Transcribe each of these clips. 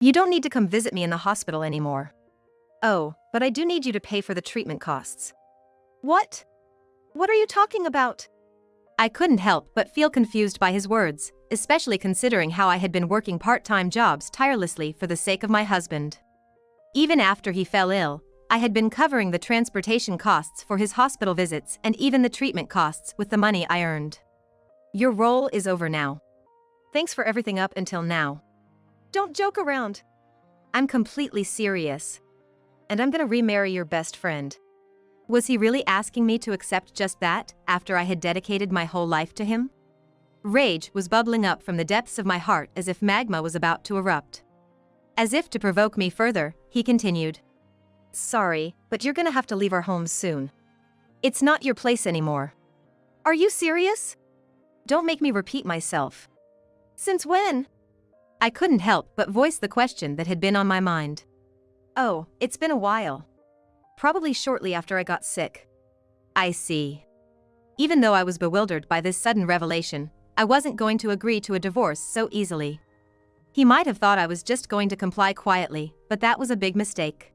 You don't need to come visit me in the hospital anymore. Oh, but I do need you to pay for the treatment costs. What? What are you talking about? I couldn't help but feel confused by his words, especially considering how I had been working part-time jobs tirelessly for the sake of my husband. Even after he fell ill, I had been covering the transportation costs for his hospital visits and even the treatment costs with the money I earned. Your role is over now. Thanks for everything up until now. Don't joke around. I'm completely serious. And I'm gonna remarry your best friend. Was he really asking me to accept just that, after I had dedicated my whole life to him? Rage was bubbling up from the depths of my heart as if magma was about to erupt. As if to provoke me further, he continued. Sorry, but you're gonna have to leave our home soon. It's not your place anymore. Are you serious? Don't make me repeat myself. Since when? I couldn't help but voice the question that had been on my mind. Oh, it's been a while. Probably shortly after I got sick. I see. Even though I was bewildered by this sudden revelation, I wasn't going to agree to a divorce so easily. He might have thought I was just going to comply quietly, but that was a big mistake.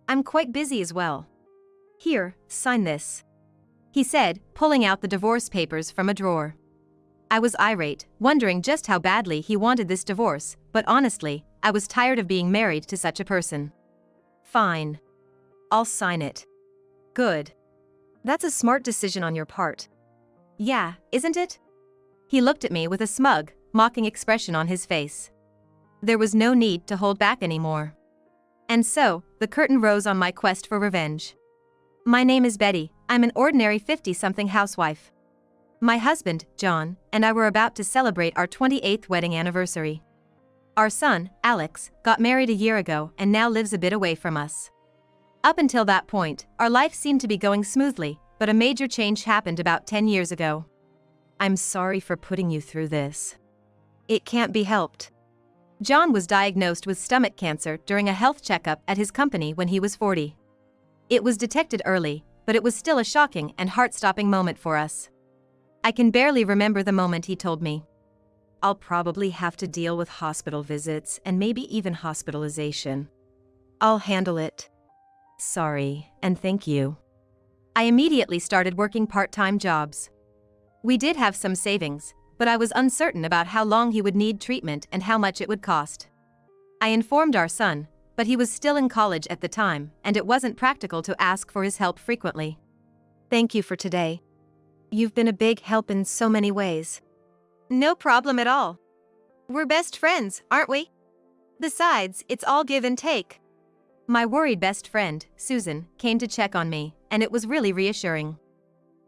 I'm quite busy as well. Here, sign this. He said, pulling out the divorce papers from a drawer. I was irate, wondering just how badly he wanted this divorce, but honestly, I was tired of being married to such a person. Fine. I'll sign it. Good. That's a smart decision on your part. Yeah, isn't it? He looked at me with a smug, mocking expression on his face. There was no need to hold back anymore. And so, the curtain rose on my quest for revenge. My name is Betty, I'm an ordinary 50-something housewife. My husband, John, and I were about to celebrate our 28th wedding anniversary. Our son, Alex, got married a year ago and now lives a bit away from us. Up until that point, our life seemed to be going smoothly, but a major change happened about 10 years ago. I'm sorry for putting you through this. It can't be helped. John was diagnosed with stomach cancer during a health checkup at his company when he was 40. It was detected early, but it was still a shocking and heart-stopping moment for us. I can barely remember the moment he told me. I'll probably have to deal with hospital visits and maybe even hospitalization. I'll handle it. Sorry, and thank you. I immediately started working part-time jobs. We did have some savings, but I was uncertain about how long he would need treatment and how much it would cost. I informed our son, but he was still in college at the time, and it wasn't practical to ask for his help frequently. Thank you for today. You've been a big help in so many ways. No problem at all. We're best friends, aren't we? Besides, it's all give and take. My worried best friend, Susan, came to check on me, and it was really reassuring.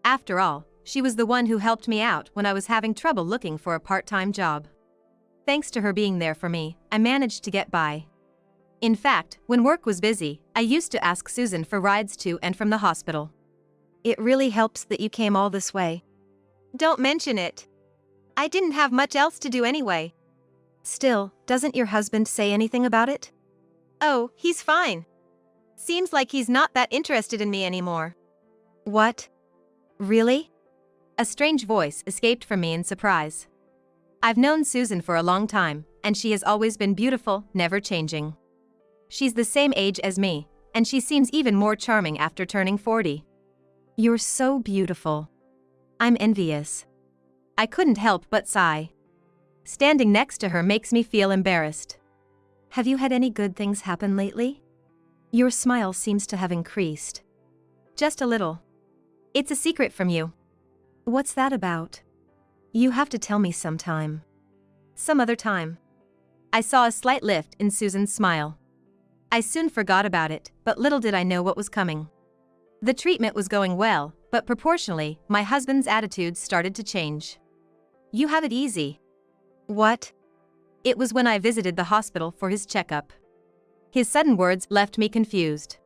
After all, she was the one who helped me out when I was having trouble looking for a part-time job. Thanks to her being there for me, I managed to get by. In fact, when work was busy, I used to ask Susan for rides to and from the hospital. It really helps that you came all this way. Don't mention it. I didn't have much else to do anyway. Still, doesn't your husband say anything about it? Oh, he's fine. Seems like he's not that interested in me anymore. What? Really? A strange voice escaped from me in surprise. I've known Susan for a long time, and she has always been beautiful, never changing. She's the same age as me, and she seems even more charming after turning 40. You're so beautiful. I'm envious. I couldn't help but sigh. Standing next to her makes me feel embarrassed. Have you had any good things happen lately? Your smile seems to have increased. Just a little. It's a secret from you. What's that about? You have to tell me sometime. Some other time. I saw a slight lift in Susan's smile. I soon forgot about it, but little did I know what was coming. The treatment was going well, but proportionally, my husband's attitudes started to change. You have it easy. What? It was when I visited the hospital for his checkup. His sudden words left me confused.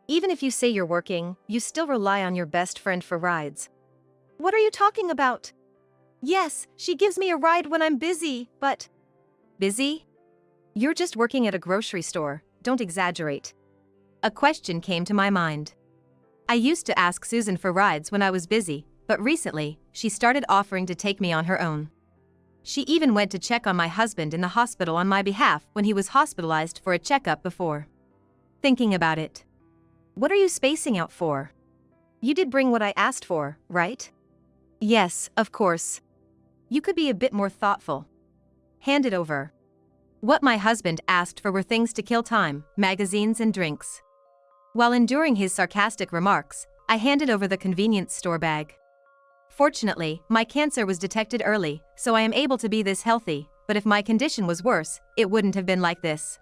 Even if you say you're working, you still rely on your best friend for rides. What are you talking about? Yes, she gives me a ride when I'm busy, but... Busy? You're just working at a grocery store, don't exaggerate. A question came to my mind. I used to ask Susan for rides when I was busy, but recently, she started offering to take me on her own. She even went to check on my husband in the hospital on my behalf when he was hospitalized for a checkup before. Thinking about it. What are you spacing out for? You did bring what I asked for, right? Yes, of course. You could be a bit more thoughtful. Hand it over. What my husband asked for were things to kill time, magazines and drinks. While enduring his sarcastic remarks, I handed over the convenience store bag. Fortunately, my cancer was detected early, so I am able to be this healthy, but if my condition was worse, it wouldn't have been like this.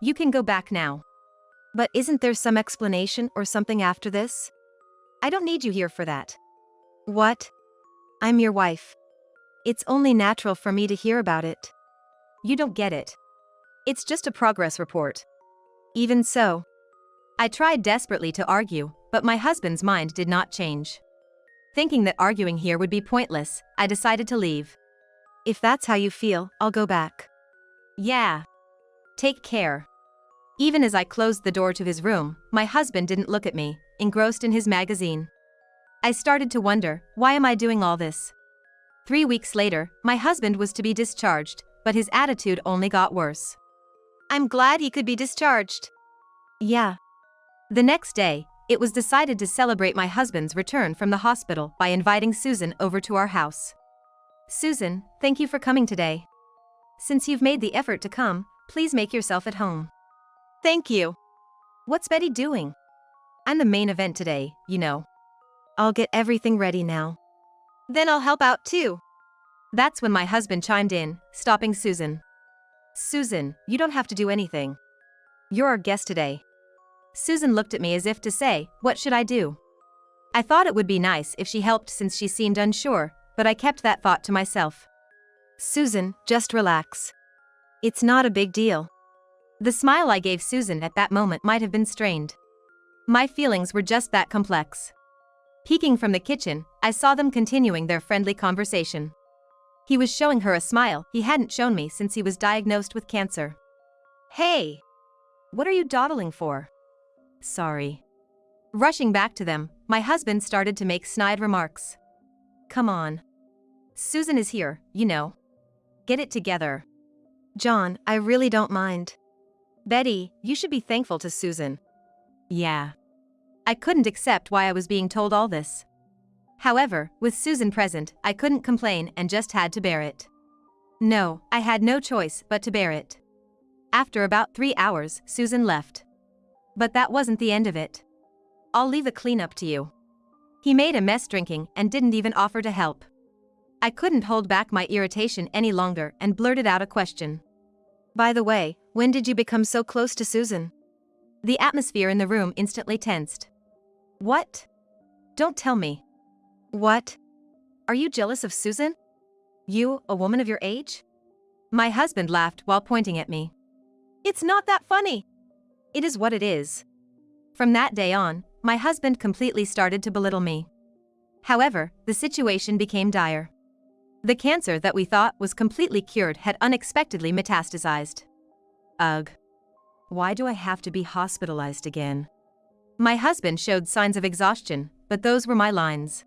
You can go back now. But isn't there some explanation or something after this? I don't need you here for that. What? I'm your wife. It's only natural for me to hear about it. You don't get it. It's just a progress report. Even so. I tried desperately to argue, but my husband's mind did not change. Thinking that arguing here would be pointless, I decided to leave. If that's how you feel, I'll go back. Yeah. Take care. Even as I closed the door to his room, my husband didn't look at me, engrossed in his magazine. I started to wonder, why am I doing all this? 3 weeks later, my husband was to be discharged, but his attitude only got worse. I'm glad he could be discharged. Yeah. The next day, it was decided to celebrate my husband's return from the hospital by inviting Susan over to our house. Susan, thank you for coming today. Since you've made the effort to come, please make yourself at home. Thank you. What's Betty doing? I'm the main event today, you know. I'll get everything ready now. Then I'll help out too. That's when my husband chimed in, stopping Susan. Susan, you don't have to do anything. You're our guest today. Susan looked at me as if to say, what should I do? I thought it would be nice if she helped since she seemed unsure, but I kept that thought to myself. Susan, just relax. It's not a big deal. The smile I gave Susan at that moment might have been strained. My feelings were just that complex. Peeking from the kitchen, I saw them continuing their friendly conversation. He was showing her a smile he hadn't shown me since he was diagnosed with cancer. Hey! What are you dawdling for? Sorry. Rushing back to them, my husband started to make snide remarks. Come on. Susan is here, you know. Get it together. John, I really don't mind. Betty, you should be thankful to Susan. Yeah. I couldn't accept why I was being told all this. However, with Susan present, I couldn't complain and just had to bear it. No, I had no choice but to bear it. After about 3 hours, Susan left. But that wasn't the end of it. I'll leave the cleanup to you. He made a mess drinking and didn't even offer to help. I couldn't hold back my irritation any longer and blurted out a question. By the way, when did you become so close to Susan? The atmosphere in the room instantly tensed. What? Don't tell me. What? Are you jealous of Susan? You, a woman of your age? My husband laughed while pointing at me. It's not that funny. It is what it is. From that day on, my husband completely started to belittle me. However, the situation became dire. The cancer that we thought was completely cured had unexpectedly metastasized. Ugh. Why do I have to be hospitalized again? My husband showed signs of exhaustion, but those were my lines.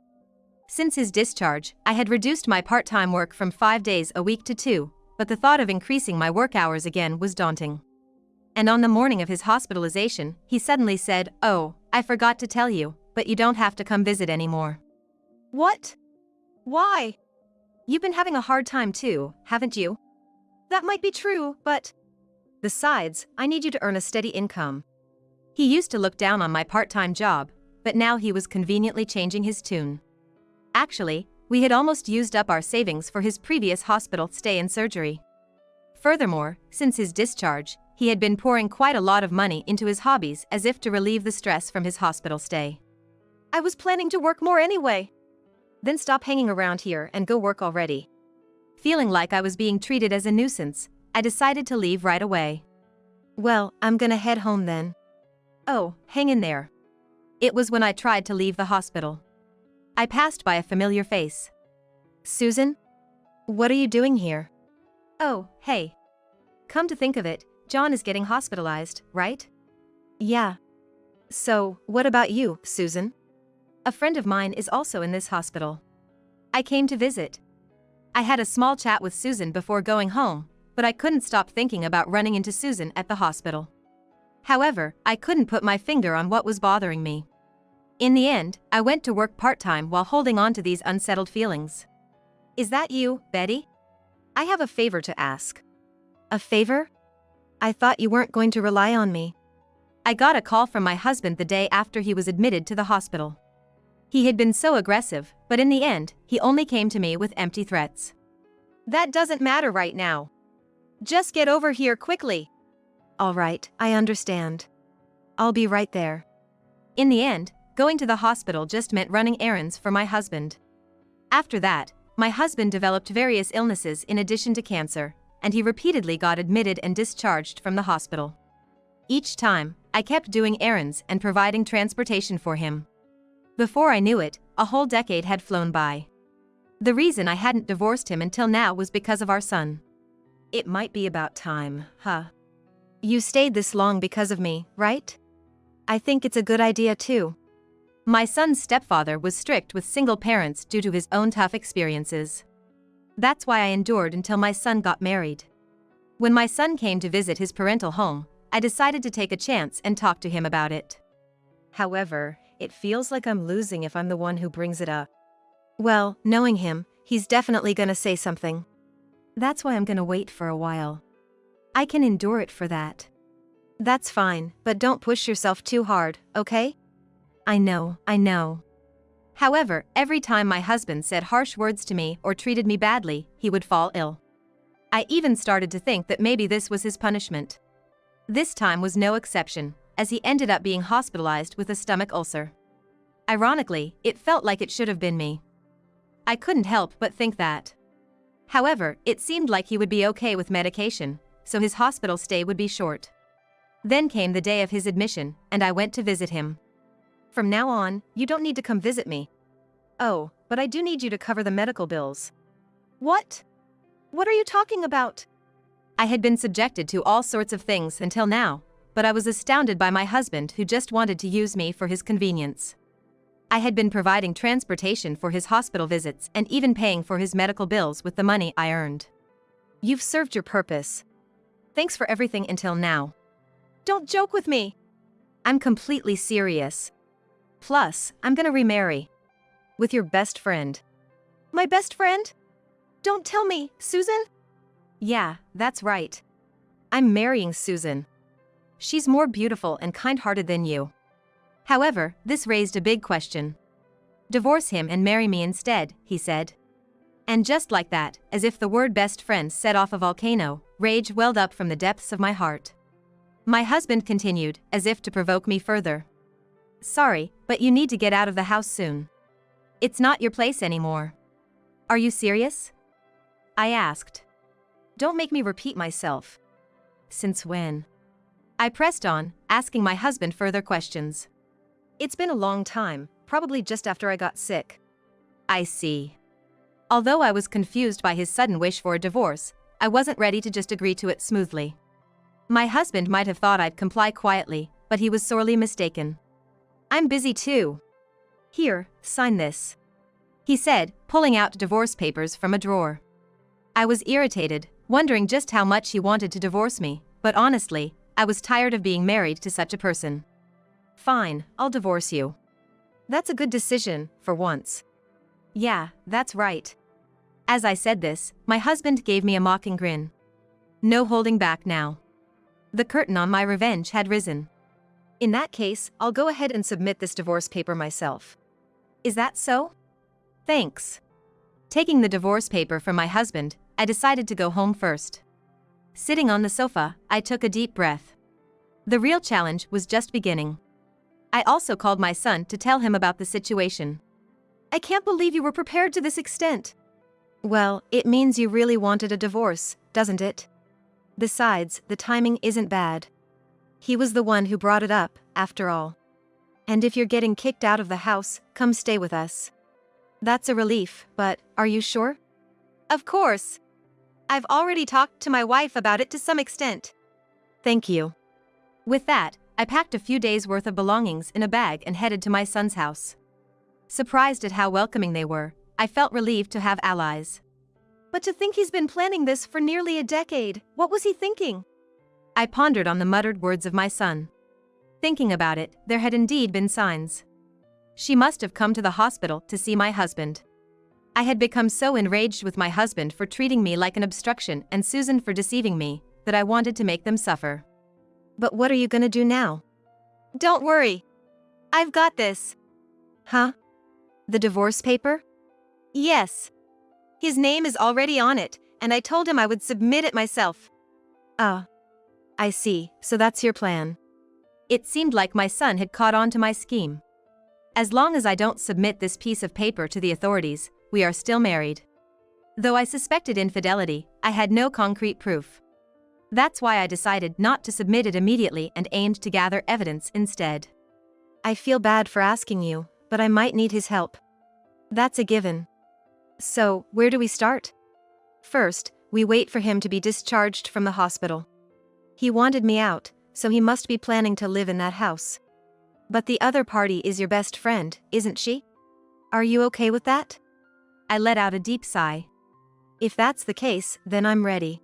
Since his discharge, I had reduced my part-time work from 5 days a week to 2, but the thought of increasing my work hours again was daunting. And on the morning of his hospitalization, he suddenly said, "Oh, I forgot to tell you, but you don't have to come visit anymore." What? Why? You've been having a hard time too, haven't you? That might be true, but... Besides, I need you to earn a steady income. He used to look down on my part-time job, but now he was conveniently changing his tune. Actually, we had almost used up our savings for his previous hospital stay and surgery. Furthermore, since his discharge, he had been pouring quite a lot of money into his hobbies as if to relieve the stress from his hospital stay. I was planning to work more anyway. Then stop hanging around here and go work already. Feeling like I was being treated as a nuisance, I decided to leave right away. Well, I'm gonna head home then. Oh, hang in there. It was when I tried to leave the hospital. I passed by a familiar face. Susan? What are you doing here? Oh, hey. Come to think of it, John is getting hospitalized, right? Yeah. So, what about you, Susan? A friend of mine is also in this hospital. I came to visit. I had a small chat with Susan before going home, but I couldn't stop thinking about running into Susan at the hospital. However, I couldn't put my finger on what was bothering me. In the end, I went to work part-time while holding on to these unsettled feelings. Is that you, Betty? I have a favor to ask. A favor? I thought you weren't going to rely on me. I got a call from my husband the day after he was admitted to the hospital. He had been so aggressive, but in the end, he only came to me with empty threats. That doesn't matter right now. Just get over here quickly. All right, I understand. I'll be right there. In the end, going to the hospital just meant running errands for my husband. After that, my husband developed various illnesses in addition to cancer, and he repeatedly got admitted and discharged from the hospital. Each time, I kept doing errands and providing transportation for him. Before I knew it, a whole decade had flown by. The reason I hadn't divorced him until now was because of our son. It might be about time, huh? You stayed this long because of me, right? I think it's a good idea too. My son's stepfather was strict with single parents due to his own tough experiences. That's why I endured until my son got married. When my son came to visit his parental home, I decided to take a chance and talk to him about it. However, it feels like I'm losing if I'm the one who brings it up. Well, knowing him, he's definitely gonna say something. That's why I'm gonna wait for a while. I can endure it for that. That's fine, but don't push yourself too hard, okay? I know. However, every time my husband said harsh words to me or treated me badly, he would fall ill. I even started to think that maybe this was his punishment. This time was no exception, as he ended up being hospitalized with a stomach ulcer. Ironically, it felt like it should have been me. I couldn't help but think that. However, it seemed like he would be okay with medication, so his hospital stay would be short. Then came the day of his admission, and I went to visit him. From now on, you don't need to come visit me. Oh, but I do need you to cover the medical bills. What? What are you talking about? I had been subjected to all sorts of things until now, but I was astounded by my husband who just wanted to use me for his convenience. I had been providing transportation for his hospital visits and even paying for his medical bills with the money I earned. You've served your purpose. Thanks for everything until now. Don't joke with me. I'm completely serious. Plus, I'm gonna remarry. With your best friend. My best friend? Don't tell me, Susan? Yeah, that's right. I'm marrying Susan. She's more beautiful and kind-hearted than you. However, this raised a big question. Divorce him and marry me instead, he said. And just like that, as if the word best friend set off a volcano, rage welled up from the depths of my heart. My husband continued, as if to provoke me further. Sorry, but you need to get out of the house soon. It's not your place anymore. Are you serious? I asked. Don't make me repeat myself. Since when? I pressed on, asking my husband further questions. It's been a long time, probably just after I got sick. I see. Although I was confused by his sudden wish for a divorce, I wasn't ready to just agree to it smoothly. My husband might have thought I'd comply quietly, but he was sorely mistaken. I'm busy too. Here, sign this. He said, pulling out divorce papers from a drawer. I was irritated, wondering just how much he wanted to divorce me, but honestly, I was tired of being married to such a person. Fine, I'll divorce you. That's a good decision, for once. Yeah, that's right. As I said this, my husband gave me a mocking grin. No holding back now. The curtain on my revenge had risen. In that case, I'll go ahead and submit this divorce paper myself. Is that so? Thanks. Taking the divorce paper from my husband, I decided to go home first. Sitting on the sofa, I took a deep breath. The real challenge was just beginning. I also called my son to tell him about the situation. I can't believe you were prepared to this extent. Well, it means you really wanted a divorce, doesn't it? Besides, the timing isn't bad. He was the one who brought it up, after all. And if you're getting kicked out of the house, come stay with us. That's a relief, but are you sure? Of course. I've already talked to my wife about it to some extent. Thank you. With that, I packed a few days' worth of belongings in a bag and headed to my son's house. Surprised at how welcoming they were, I felt relieved to have allies. But to think he's been planning this for nearly a decade, what was he thinking? I pondered on the muttered words of my son. Thinking about it, there had indeed been signs. She must have come to the hospital to see my husband. I had become so enraged with my husband for treating me like an obstruction and Susan for deceiving me, that I wanted to make them suffer. But what are you gonna do now? Don't worry. I've got this. Huh? The divorce paper? Yes. His name is already on it, and I told him I would submit it myself. Ah. I see, so that's your plan. It seemed like my son had caught on to my scheme. As long as I don't submit this piece of paper to the authorities, we are still married. Though I suspected infidelity, I had no concrete proof. That's why I decided not to submit it immediately and aimed to gather evidence instead. I feel bad for asking you, but I might need his help. That's a given. So, where do we start? First, we wait for him to be discharged from the hospital. He wanted me out, so he must be planning to live in that house. But the other party is your best friend, isn't she? Are you okay with that? I let out a deep sigh. If that's the case, then I'm ready.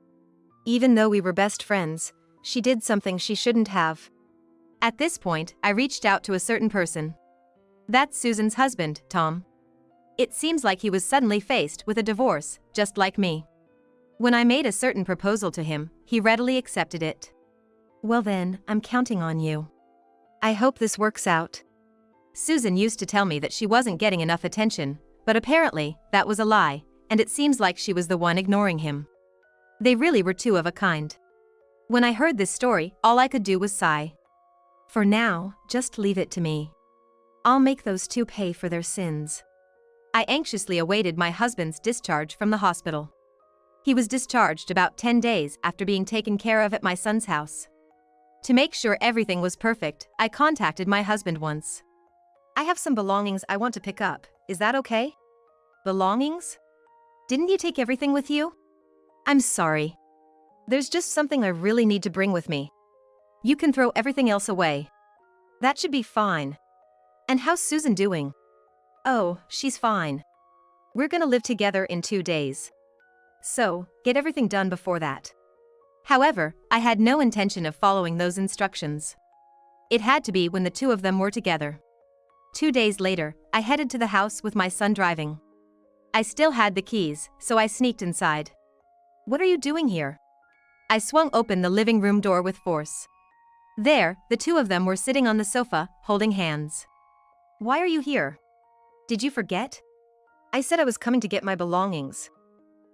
Even though we were best friends, she did something she shouldn't have. At this point, I reached out to a certain person. That's Susan's husband, Tom. It seems like he was suddenly faced with a divorce, just like me. When I made a certain proposal to him, he readily accepted it. Well then, I'm counting on you. I hope this works out. Susan used to tell me that she wasn't getting enough attention, but apparently, that was a lie, and it seems like she was the one ignoring him. They really were two of a kind. When I heard this story, all I could do was sigh. For now, just leave it to me. I'll make those two pay for their sins. I anxiously awaited my husband's discharge from the hospital. He was discharged about 10 days after being taken care of at my son's house. To make sure everything was perfect, I contacted my husband once. I have some belongings I want to pick up, is that okay? Belongings? Didn't you take everything with you? I'm sorry. There's just something I really need to bring with me. You can throw everything else away. That should be fine. And how's Susan doing? Oh, she's fine. We're gonna live together in 2 days. So, get everything done before that. However, I had no intention of following those instructions. It had to be when the two of them were together. 2 days later, I headed to the house with my son driving. I still had the keys, so I sneaked inside. What are you doing here? I swung open the living room door with force. There, the two of them were sitting on the sofa, holding hands. Why are you here? Did you forget? I said I was coming to get my belongings.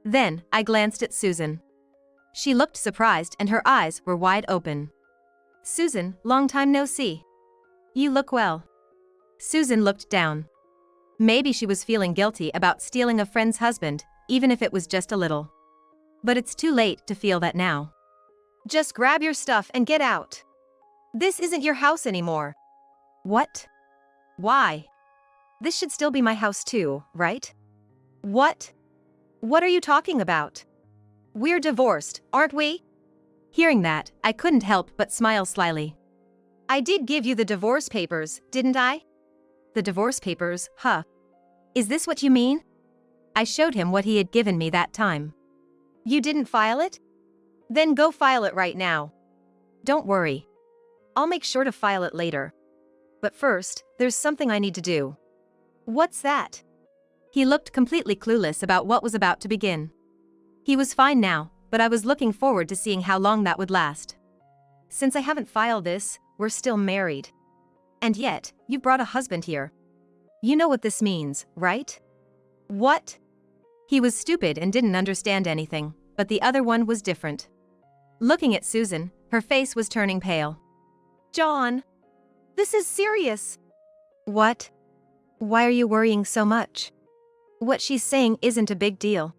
Then, I glanced at Susan. She looked surprised and her eyes were wide open. Susan, long time no see. You look well. Susan looked down. Maybe she was feeling guilty about stealing a friend's husband, even if it was just a little. But it's too late to feel that now. Just grab your stuff and get out. This isn't your house anymore. What? Why? This should still be my house too, right? What? What are you talking about? We're divorced, aren't we? Hearing that, I couldn't help but smile slyly. I did give you the divorce papers, didn't I? The divorce papers, huh? Is this what you mean? I showed him what he had given me that time. You didn't file it? Then go file it right now. Don't worry. I'll make sure to file it later. But first, there's something I need to do. What's that? He looked completely clueless about what was about to begin. He was fine now, but I was looking forward to seeing how long that would last. Since I haven't filed this, we're still married. And yet, you brought a husband here. You know what this means, right? What? He was stupid and didn't understand anything, but the other one was different. Looking at Susan, her face was turning pale. John, this is serious. What? Why are you worrying so much? What she's saying isn't a big deal.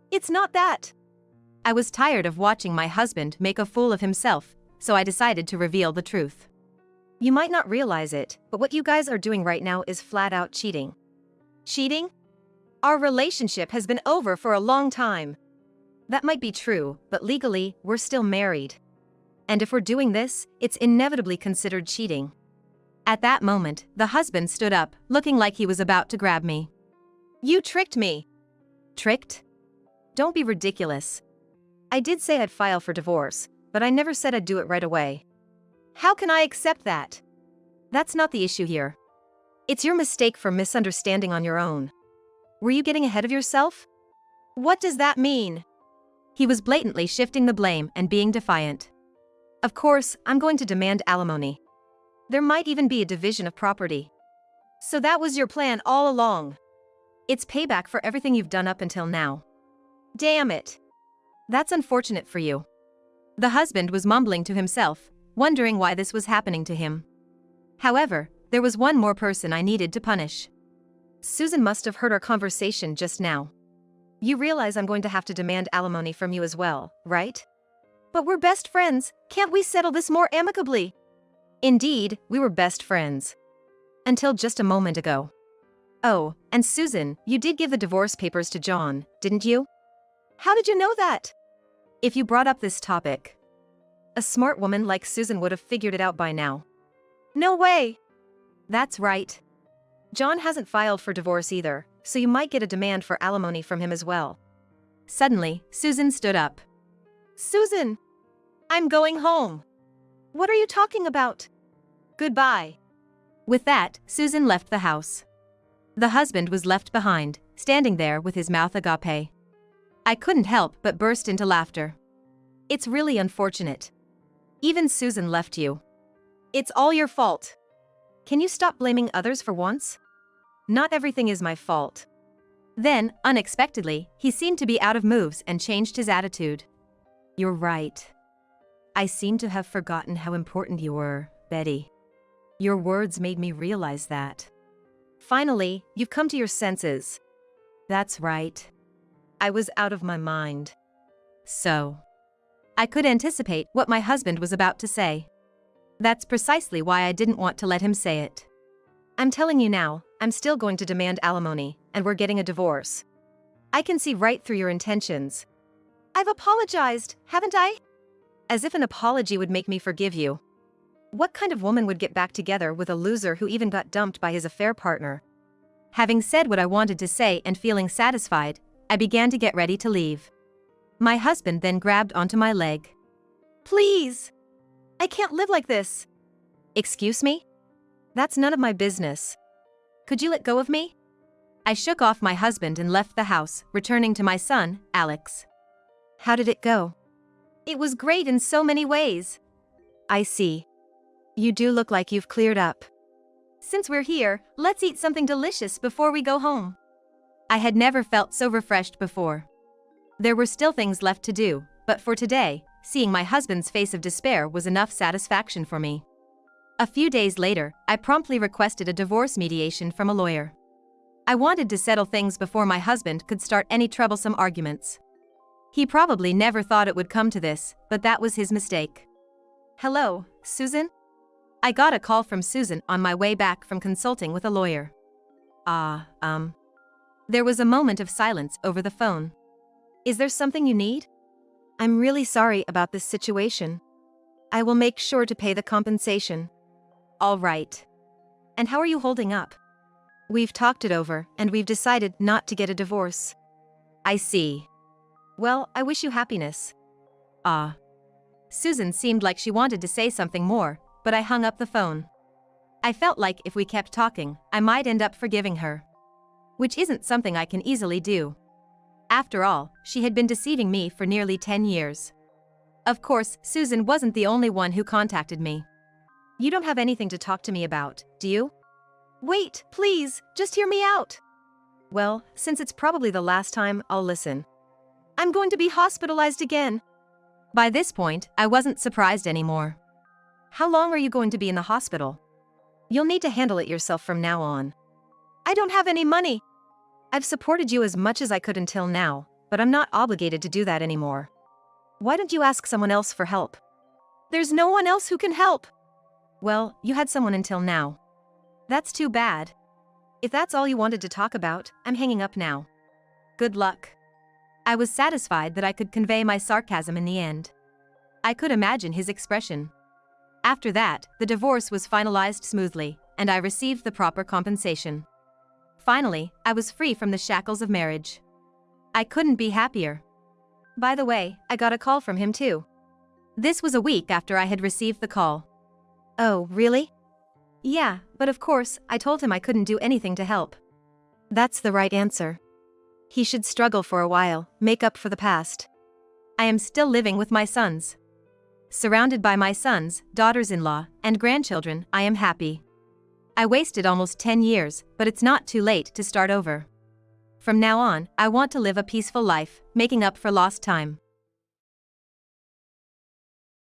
It's not that. I was tired of watching my husband make a fool of himself, so I decided to reveal the truth. You might not realize it, but what you guys are doing right now is flat out cheating. Cheating? Our relationship has been over for a long time. That might be true, but legally, we're still married. And if we're doing this, it's inevitably considered cheating. At that moment, the husband stood up, looking like he was about to grab me. You tricked me. Tricked? Don't be ridiculous. I did say I'd file for divorce, but I never said I'd do it right away. How can I accept that? That's not the issue here. It's your mistake for misunderstanding on your own. Were you getting ahead of yourself? What does that mean? He was blatantly shifting the blame and being defiant. Of course, I'm going to demand alimony. There might even be a division of property. So that was your plan all along. It's payback for everything you've done up until now. Damn it. That's unfortunate for you. The husband was mumbling to himself, wondering why this was happening to him. However, there was one more person I needed to punish. Susan must have heard our conversation just now. You realize I'm going to have to demand alimony from you as well, right? But we're best friends, can't we settle this more amicably? Indeed, we were best friends. Until just a moment ago. Oh, and Susan, you did give the divorce papers to John, didn't you? How did you know that? If you brought up this topic. A smart woman like Susan would have figured it out by now. No way! That's right. John hasn't filed for divorce either, so you might get a demand for alimony from him as well. Suddenly, Susan stood up. Susan! I'm going home. What are you talking about? Goodbye. With that, Susan left the house. The husband was left behind, standing there with his mouth agape. I couldn't help but burst into laughter. It's really unfortunate. Even Susan left you. It's all your fault. Can you stop blaming others for once? Not everything is my fault. Then, unexpectedly, he seemed to be out of moves and changed his attitude. You're right. I seem to have forgotten how important you were, Betty. Your words made me realize that. Finally, you've come to your senses. That's right. I was out of my mind. So, I could anticipate what my husband was about to say. That's precisely why I didn't want to let him say it. I'm telling you now, I'm still going to demand alimony, and we're getting a divorce. I can see right through your intentions. I've apologized, haven't I? As if an apology would make me forgive you. What kind of woman would get back together with a loser who even got dumped by his affair partner? Having said what I wanted to say and feeling satisfied, I began to get ready to leave. My husband then grabbed onto my leg. Please! I can't live like this. Excuse me? That's none of my business. Could you let go of me? I shook off my husband and left the house, returning to my son, Alex. How did it go? It was great in so many ways. I see. You do look like you've cleared up. Since we're here, let's eat something delicious before we go home. I had never felt so refreshed before. There were still things left to do, but for today, seeing my husband's face of despair was enough satisfaction for me. A few days later, I promptly requested a divorce mediation from a lawyer. I wanted to settle things before my husband could start any troublesome arguments. He probably never thought it would come to this, but that was his mistake. Hello, Susan? I got a call from Susan on my way back from consulting with a lawyer. There was a moment of silence over the phone. Is there something you need? I'm really sorry about this situation. I will make sure to pay the compensation. All right. And how are you holding up? We've talked it over, and we've decided not to get a divorce. I see. Well, I wish you happiness. Susan seemed like she wanted to say something more, but I hung up the phone. I felt like if we kept talking, I might end up forgiving her. Which isn't something I can easily do. After all, she had been deceiving me for nearly 10 years. Of course, Susan wasn't the only one who contacted me. You don't have anything to talk to me about, do you? Wait, please, just hear me out. Well, since it's probably the last time, I'll listen. I'm going to be hospitalized again. By this point, I wasn't surprised anymore. How long are you going to be in the hospital? You'll need to handle it yourself from now on. I don't have any money. I've supported you as much as I could until now, but I'm not obligated to do that anymore. Why don't you ask someone else for help? There's no one else who can help. Well, you had someone until now. That's too bad. If that's all you wanted to talk about, I'm hanging up now. Good luck. I was satisfied that I could convey my sarcasm in the end. I could imagine his expression. After that, the divorce was finalized smoothly, and I received the proper compensation. Finally, I was free from the shackles of marriage. I couldn't be happier. By the way, I got a call from him too. This was a week after I had received the call. Oh, really? Yeah, but of course, I told him I couldn't do anything to help. That's the right answer. He should struggle for a while, make up for the past. I am still living with my sons. Surrounded by my sons, daughters-in-law, and grandchildren, I am happy. I wasted almost 10 years, but it's not too late to start over. From now on, I want to live a peaceful life, making up for lost time.